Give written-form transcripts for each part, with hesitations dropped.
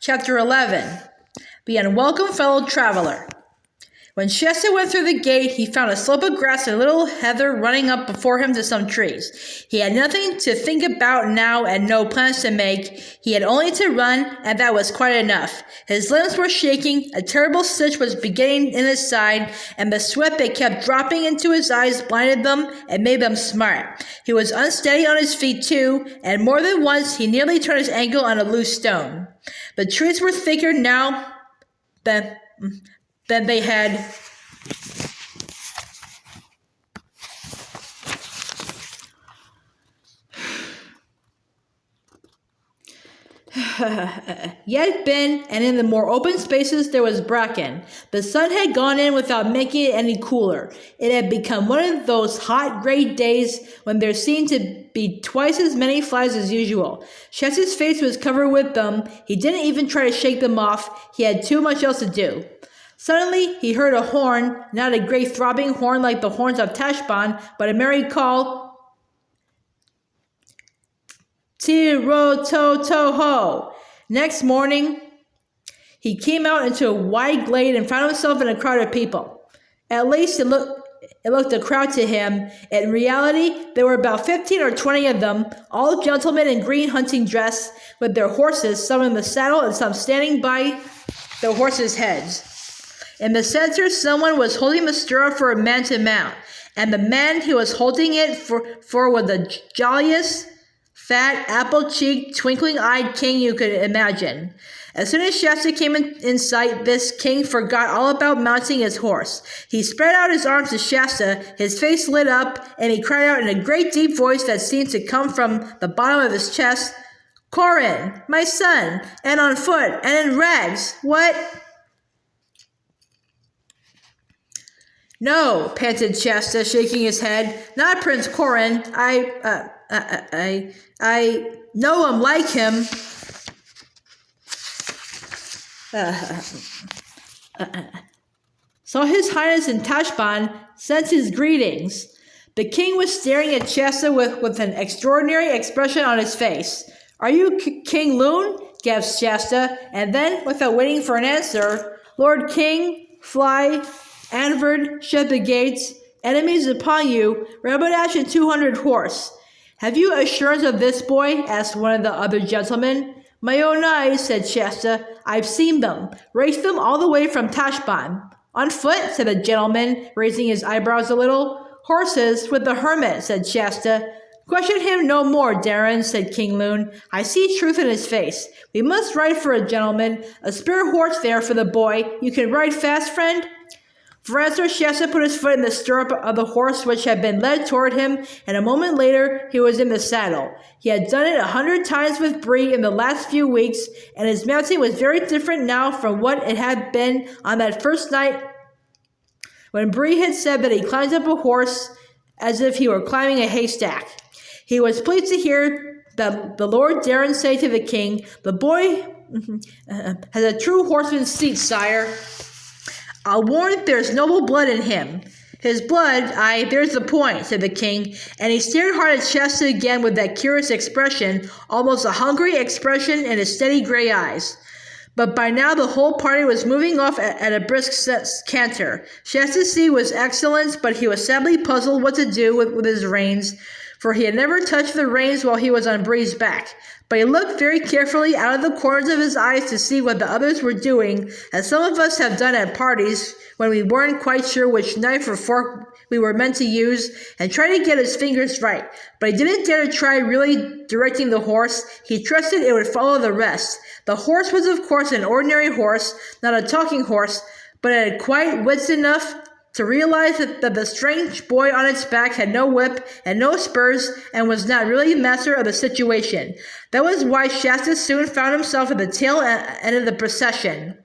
Chapter 11. The Unwelcome Fellow Traveler. When Shasta went through the gate, he found a slope of grass and a little heather running up before him to some trees. He had nothing to think about now and no plans to make. He had only to run, and that was quite enough. His limbs were shaking, a terrible stitch was beginning in his side, and the sweat that kept dropping into his eyes blinded them and made them smart. He was unsteady on his feet too, and more than once he nearly turned his ankle on a loose stone. The trees were thicker now than they had yet been, and in the more open spaces there was bracken. The sun had gone in without making it any cooler. It had become one of those hot, gray days when there seemed to be twice as many flies as usual. Shasta's face was covered with them. He didn't even try to shake them off. He had too much else to do. Suddenly, he heard a horn, not a great throbbing horn like the horns of Tashbaan, but a merry call. Tiro-to-to-ho! Next morning, he came out into a wide glade and found himself in a crowd of people. At least it looked a crowd to him. In reality, there were about 15 or 20 of them, all gentlemen in green hunting dress, with their horses, some in the saddle and some standing by their horses' heads. In the center, someone was holding the stirrup for a man to mount, and the man he was holding it for was the jolliest, fat, apple-cheeked, twinkling-eyed king you could imagine. As soon as Shasta came in sight, this king forgot all about mounting his horse. He spread out his arms to Shasta, his face lit up, and he cried out in a great deep voice that seemed to come from the bottom of his chest, "Corin, my son, and on foot, and in rags, what?" "No," panted Shasta, shaking his head. "Not Prince Corin. I know him like him." So His Highness in Tashbaan sends his greetings. The king was staring at Shasta with an extraordinary expression on his face. "Are you King Loon?" gasped Shasta, and then, without waiting for an answer, "Lord King, fly, Anvard, shut the gates, enemies upon you, Rabbadash and 200 horse." "Have you assurance of this, boy?" asked one of the other gentlemen. "My own eyes," said Shasta. "I've seen them, raced them all the way from Tashbaan." "On foot?" said the gentleman, raising his eyebrows a little. "Horses, with the hermit," said Shasta. "Question him no more, Darren," said King Loon. "I see truth in his face. We must ride for a gentleman. A spare horse there for the boy. You can ride fast, friend?" For answer, Shasta put his foot in the stirrup of the horse which had been led toward him, and a moment later he was in the saddle. He had done it 100 times with Bree in the last few weeks, and his mounting was very different now from what it had been on that first night when Bree had said that he climbed up a horse as if he were climbing a haystack. He was pleased to hear the Lord Darren say to the king, "The boy has a true horseman's seat, sire. I'll warrant there's noble blood in him." "His blood, aye, there's the point," said the king, and he stared hard at Shasta again with that curious expression, almost a hungry expression in his steady gray eyes. But by now the whole party was moving off at a brisk canter. Shasta's seat was excellent, but he was sadly puzzled what to do with his reins, for he had never touched the reins while he was on Bree's back. But he looked very carefully out of the corners of his eyes to see what the others were doing, as some of us have done at parties when we weren't quite sure which knife or fork we were meant to use, and tried to get his fingers right. But he didn't dare to try really directing the horse. He trusted it would follow the rest. The horse was, of course, an ordinary horse, not a talking horse, but it had quite wits enough to realize that the strange boy on its back had no whip and no spurs and was not really master of the situation. That was why Shasta soon found himself at the tail end of the procession.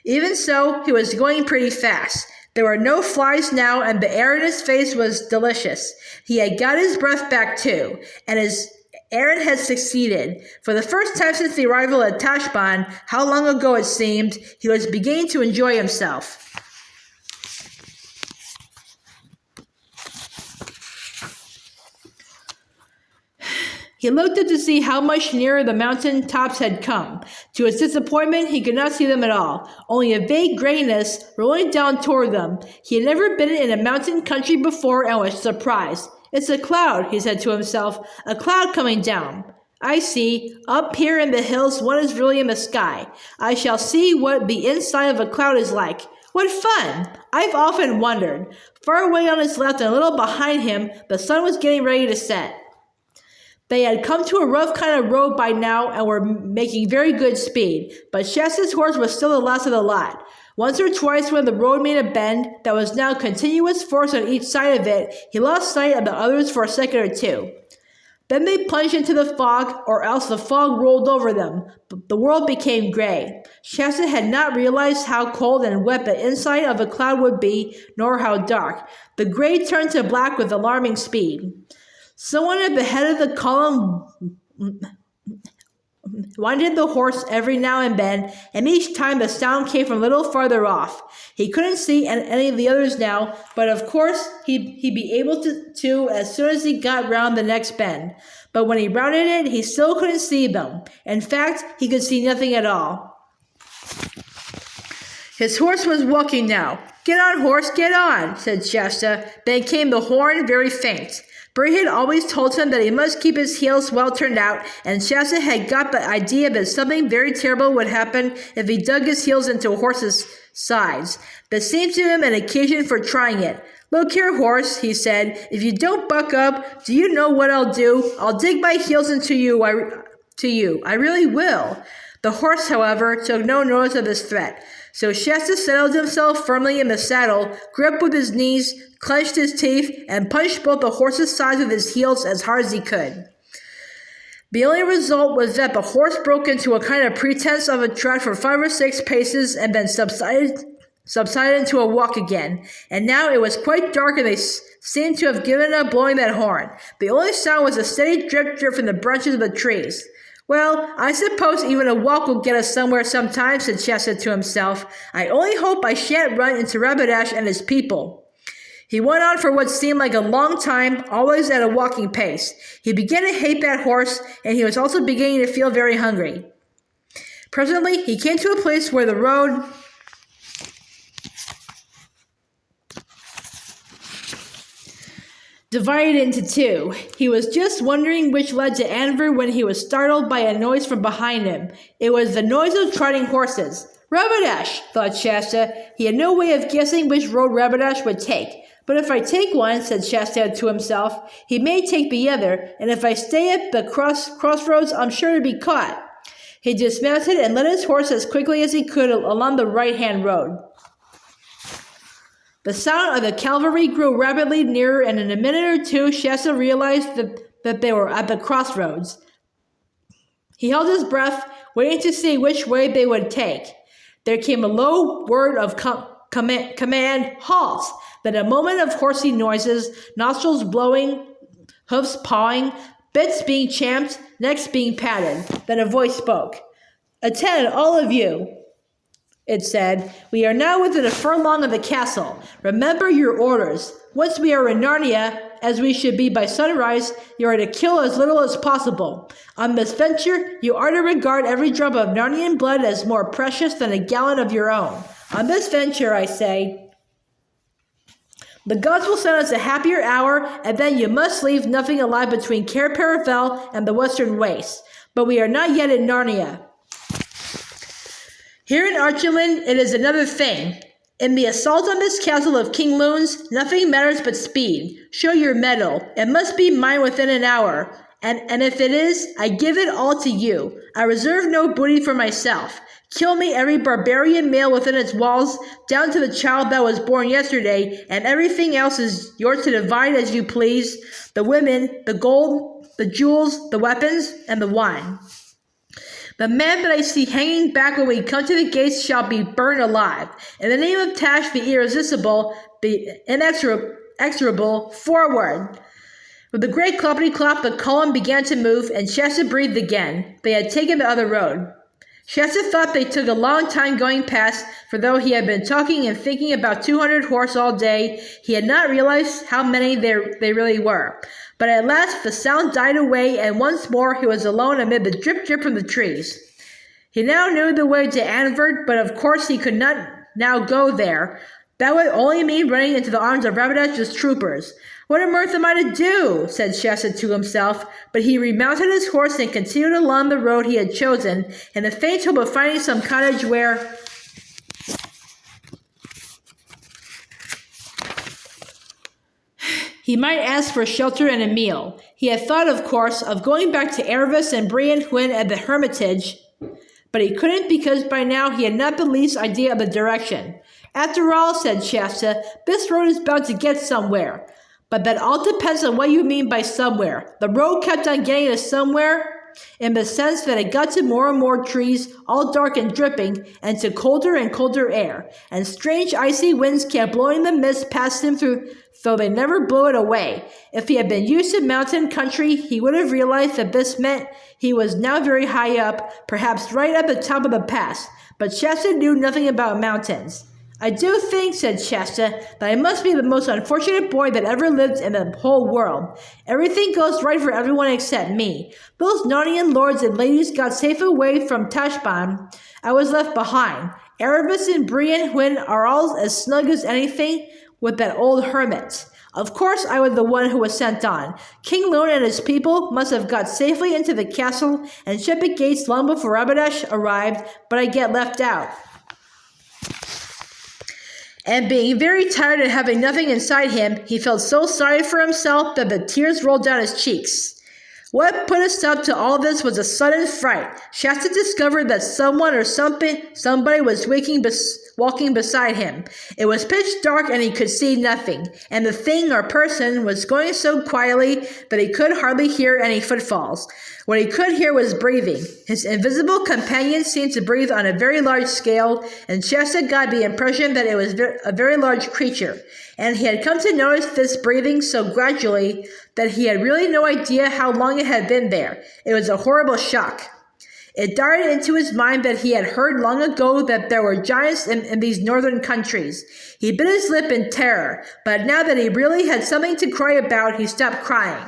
Even so, he was going pretty fast. There were no flies now, and the air in his face was delicious. He had got his breath back too, and his errand had succeeded. For the first time since the arrival at Tashbaan, how long ago it seemed, he was beginning to enjoy himself. He looked up to see how much nearer the mountain tops had come. To his disappointment, he could not see them at all, only a vague grayness rolling down toward them. He had never been in a mountain country before and was surprised. "It's a cloud," he said to himself, "a cloud coming down. I see. Up here in the hills, one is really in the sky. I shall see what the inside of a cloud is like. What fun! I've often wondered." Far away on his left and a little behind him, the sun was getting ready to set. They had come to a rough kind of road by now and were making very good speed, but Shasta's horse was still the last of the lot. Once or twice when the road made a bend that was now continuous forest on each side of it, he lost sight of the others for a second or two. Then they plunged into the fog, or else the fog rolled over them. The world became gray. Shasta had not realized how cold and wet the inside of a cloud would be, nor how dark. The gray turned to black with alarming speed. Someone at the head of the column winded the horse every now and then, and each time the sound came from a little farther off. He couldn't see any of the others now, but of course he'd be able to as soon as he got round the next bend. But when he rounded it, he still couldn't see them. In fact, he could see nothing at all. His horse was walking now. "Get on, horse, get on," said Shasta. Then came the horn, very faint. Bray had always told him that he must keep his heels well turned out, and Shasta had got the idea that something very terrible would happen if he dug his heels into a horse's sides. This seemed to him an occasion for trying it. "Look here, horse," he said, "if you don't buck up, do you know what I'll do? I'll dig my heels into you. I really will." The horse, however, took no notice of this threat. So Shasta settled himself firmly in the saddle, gripped with his knees, clenched his teeth, and punched both the horse's sides with his heels as hard as he could. The only result was that the horse broke into a kind of pretense of a trot for 5 or 6 paces and then subsided into a walk again. And now it was quite dark and they seemed to have given up blowing that horn. The only sound was a steady drip drip from the branches of the trees. "Well, I suppose even a walk will get us somewhere sometime," said Shasta to himself. "I only hope I shan't run into Rapidash and his people." He went on for what seemed like a long time, always at a walking pace. He began to hate that horse, and he was also beginning to feel very hungry. Presently, he came to a place where the road divided into two. He was just wondering which led to Anver when he was startled by a noise from behind him. It was the noise of trotting horses. "Rapidash," thought Shasta. He had no way of guessing which road Rapidash would take. "But if I take one," said Shasta to himself, "he may take the other, and if I stay at the crossroads, I'm sure to be caught." He dismounted and led his horse as quickly as he could along the right-hand road. The sound of the cavalry grew rapidly nearer, and in a minute or two Shasta realized that they were at the crossroads. He held his breath, waiting to see which way they would take. There came a low word of command, "Halt!" Then a moment of horsey noises, nostrils blowing, hoofs pawing, bits being champed, necks being patted. Then a voice spoke. "Attend, all of you," it said. "We are now within a furlong of the castle. Remember your orders. Once we are in Narnia, as we should be by sunrise, you are to kill as little as possible. On this venture, you are to regard every drop of Narnian blood as more precious than a gallon of your own. On this venture, I say. The gods will send us a happier hour, and then you must leave nothing alive between Cair Paravel and the western wastes. But we are not yet in Narnia. Here in Archelin, it is another thing. In the assault on this castle of King Loon's, nothing matters but speed. Show your mettle. It must be mine within an hour. And if it is, I give it all to you. I reserve no booty for myself. Kill me every barbarian male within its walls, down to the child that was born yesterday, and everything else is yours to divide as you please. The women, the gold, the jewels, the weapons, and the wine. The man that I see hanging back when we come to the gates shall be burned alive. In the name of Tash, the irresistible, the inexorable, forward!" With a great cloppity-clop, the column began to move, and Shasta breathed again. They had taken the other road. Shasta thought they took a long time going past, for though he had been talking and thinking about 200 horse all day, he had not realized how many they really were. But at last the sound died away, and once more he was alone amid the drip-drip from the trees. He now knew the way to Anvert, but of course he could not now go there. That would only mean running into the arms of Rabadash's troopers. What on earth am I to do? Said Shasta to himself, but he remounted his horse and continued along the road he had chosen, in the faint hope of finding some cottage where he might ask for shelter and a meal. He had thought, of course, of going back to Erebus and Brian Hwyn at the Hermitage, but he couldn't because by now he had not the least idea of the direction. After all, said Shasta, this road is bound to get somewhere. But that all depends on what you mean by somewhere. The road kept on getting to somewhere in the sense that it got to more and more trees, all dark and dripping, and to colder and colder air. And strange icy winds kept blowing the mist past him through, though they never blew it away. If he had been used to mountain country, he would have realized that this meant he was now very high up, perhaps right at the top of the pass. But Shasta knew nothing about mountains. I do think, said Shasta, that I must be the most unfortunate boy that ever lived in the whole world. Everything goes right for everyone except me. Those Narnian lords and ladies got safe away from Tashbaan. I was left behind. Erebus and Brian Hwyn are all as snug as anything with that old hermit. Of course I was the one who was sent on. King Lune and his people must have got safely into the castle and shut the gates long before Rabadash arrived, but I get left out. And being very tired and having nothing inside him, he felt so sorry for himself that the tears rolled down his cheeks. What put a stop to all this was a sudden fright. Shasta discovered that someone or somebody was walking beside him. It was pitch dark and he could see nothing, and the thing or person was going so quietly that he could hardly hear any footfalls. What he could hear was breathing. His invisible companion seemed to breathe on a very large scale, and Shasta got the impression that it was a very large creature, and he had come to notice this breathing so gradually that he had really no idea how long it had been there. It was a horrible shock. It darted into his mind that he had heard long ago that there were giants in these northern countries. He bit his lip in terror, but now that he really had something to cry about, he stopped crying.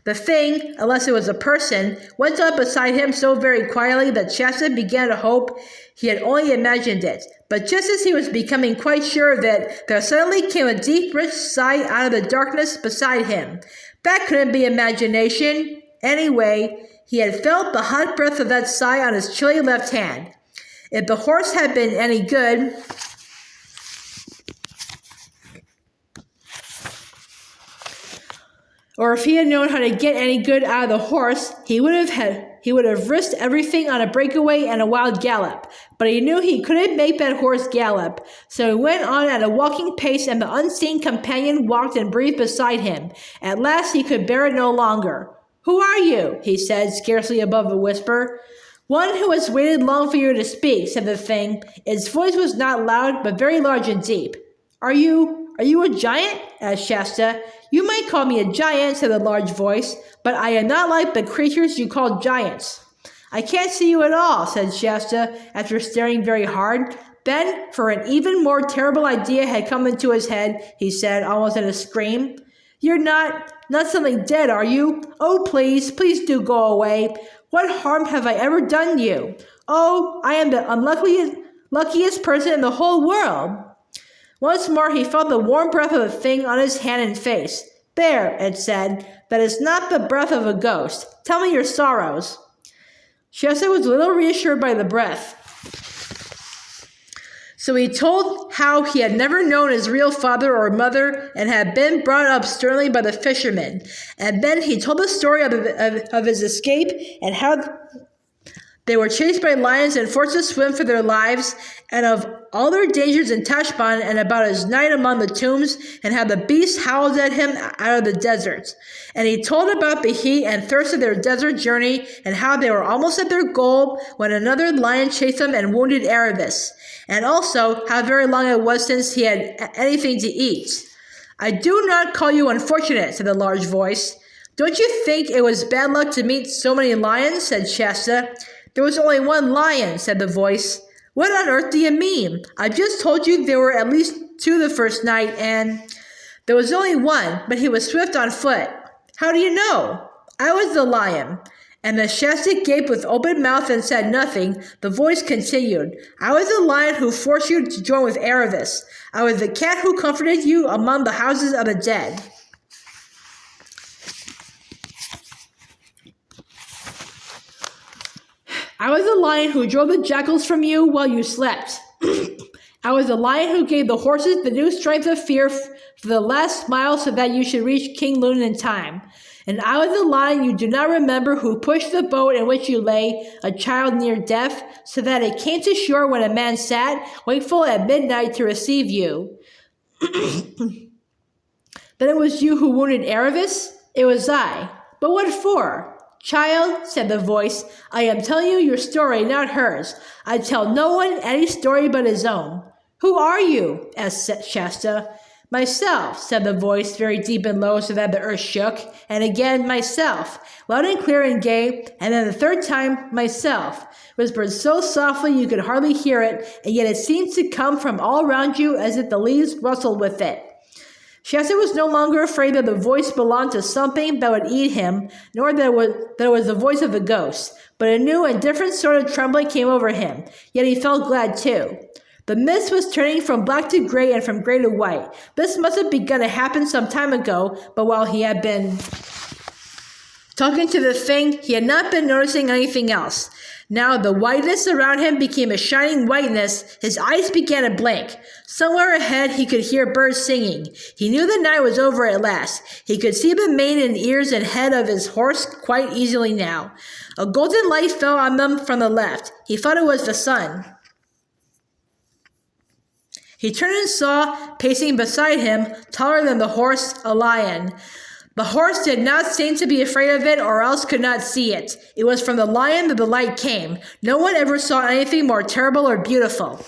The thing, unless it was a person, went up beside him so very quietly that Shasta began to hope he had only imagined it. But just as he was becoming quite sure of it, there suddenly came a deep, rich sigh out of the darkness beside him. That couldn't be imagination. Anyway, he had felt the hot breath of that sigh on his chilly left hand. If the horse had been any good, or if he had known how to get any good out of the horse, he would have risked everything on a breakaway and a wild gallop. But he knew he couldn't make that horse gallop, so he went on at a walking pace, and the unseen companion walked and breathed beside him. At last he could bear it no longer. "Who are you?" he said, scarcely above a whisper. "One who has waited long for you to speak," said the thing. Its voice was not loud, but very large and deep. Are you a giant?" asked Shasta. "You might call me a giant," said the large voice, "but I am not like the creatures you call giants." "I can't see you at all," said Shasta, after staring very hard. Then, for an even more terrible idea had come into his head, he said, almost in a scream, "You're not something dead, are you? Oh, please do go away. What harm have I ever done you? Oh, I am the luckiest person in the whole world." Once more he felt the warm breath of the thing on his hand and face. "There," it said, "that is not the breath of a ghost. Tell me your sorrows." Shasta was a little reassured by the breath. So he told how he had never known his real father or mother and had been brought up sternly by the fishermen. And then he told the story of his escape and how they were chased by lions and forced to swim for their lives, and of all their dangers in Tashbaan and about his night among the tombs, and how the beasts howled at him out of the deserts. And he told about the heat and thirst of their desert journey, and how they were almost at their goal when another lion chased them and wounded Erebus, and also how very long it was since he had anything to eat. "I do not call you unfortunate," said the large voice. "Don't you think it was bad luck to meet so many lions?" said Shasta. "There was only one lion," said the voice. "What on earth do you mean? I just told you there were at least two the first night, and..." "There was only one, but he was swift on foot." How do you know? I was the lion. And the Shasta gaped with open mouth and said nothing. The voice continued. I was the lion who forced you to join with Aravis. I was the cat who comforted you among the houses of the dead. I was the lion who drove the jackals from you while you slept. I was the lion who gave the horses the new strength of fear for the last mile so that you should reach King Loon in time. And I was the lion you do not remember who pushed the boat in which you lay, a child near death, so that it came to shore when a man sat, wakeful at midnight to receive you. Then it was you who wounded Aravis? It was I. But what for? Child, said the voice, I am telling you your story, not hers. I tell no one any story but his own. Who are you? asked Shasta. Myself, said the voice, very deep and low so that the earth shook, and again, myself, loud and clear and gay, and then the third time, myself, whispered so softly you could hardly hear it, and yet it seemed to come from all around you as if the leaves rustled with it. Shasta was no longer afraid that the voice belonged to something that would eat him, nor that it was the voice of a ghost, but a new and different sort of trembling came over him, yet he felt glad too. The mist was turning from black to gray and from gray to white. This must have begun to happen some time ago, but while he had been talking to the thing, he had not been noticing anything else. Now the whiteness around him became a shining whiteness. His eyes began to blink. Somewhere ahead he could hear birds singing. He knew the night was over at last. He could see the mane and ears and head of his horse quite easily now. A golden light fell on them from the left. He thought it was the sun. He turned and saw, pacing beside him, taller than the horse, a lion. The horse did not seem to be afraid of it, or else could not see it. It was from the lion that the light came. No one ever saw anything more terrible or beautiful.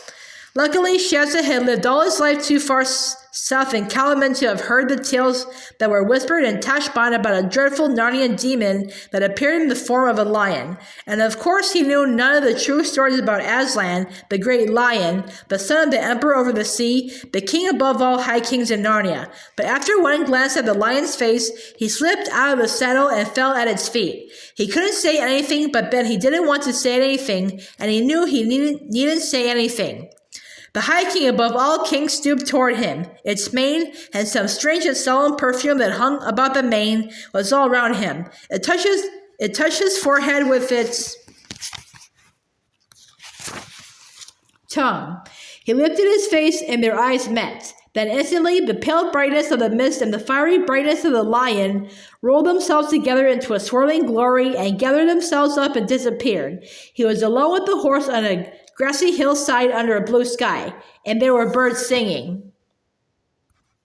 Luckily, Shasta had lived all his life too far south in Kalaman to have heard the tales that were whispered in Tashbaan about a dreadful Narnian demon that appeared in the form of a lion. And of course he knew none of the true stories about Aslan, the great lion, the son of the emperor over the sea, the king above all high kings in Narnia. But after one glance at the lion's face, he slipped out of the saddle and fell at its feet. He couldn't say anything, but then he didn't want to say anything, and he knew he needn't say anything. The High King above all kings stooped toward him. Its mane, and some strange and solemn perfume that hung about the mane, was all round him. It touched his forehead with its tongue. He lifted his face, and their eyes met. Then instantly the pale brightness of the mist and the fiery brightness of the lion rolled themselves together into a swirling glory and gathered themselves up and disappeared. He was alone with the horse on a grassy hillside under a blue sky, and there were birds singing.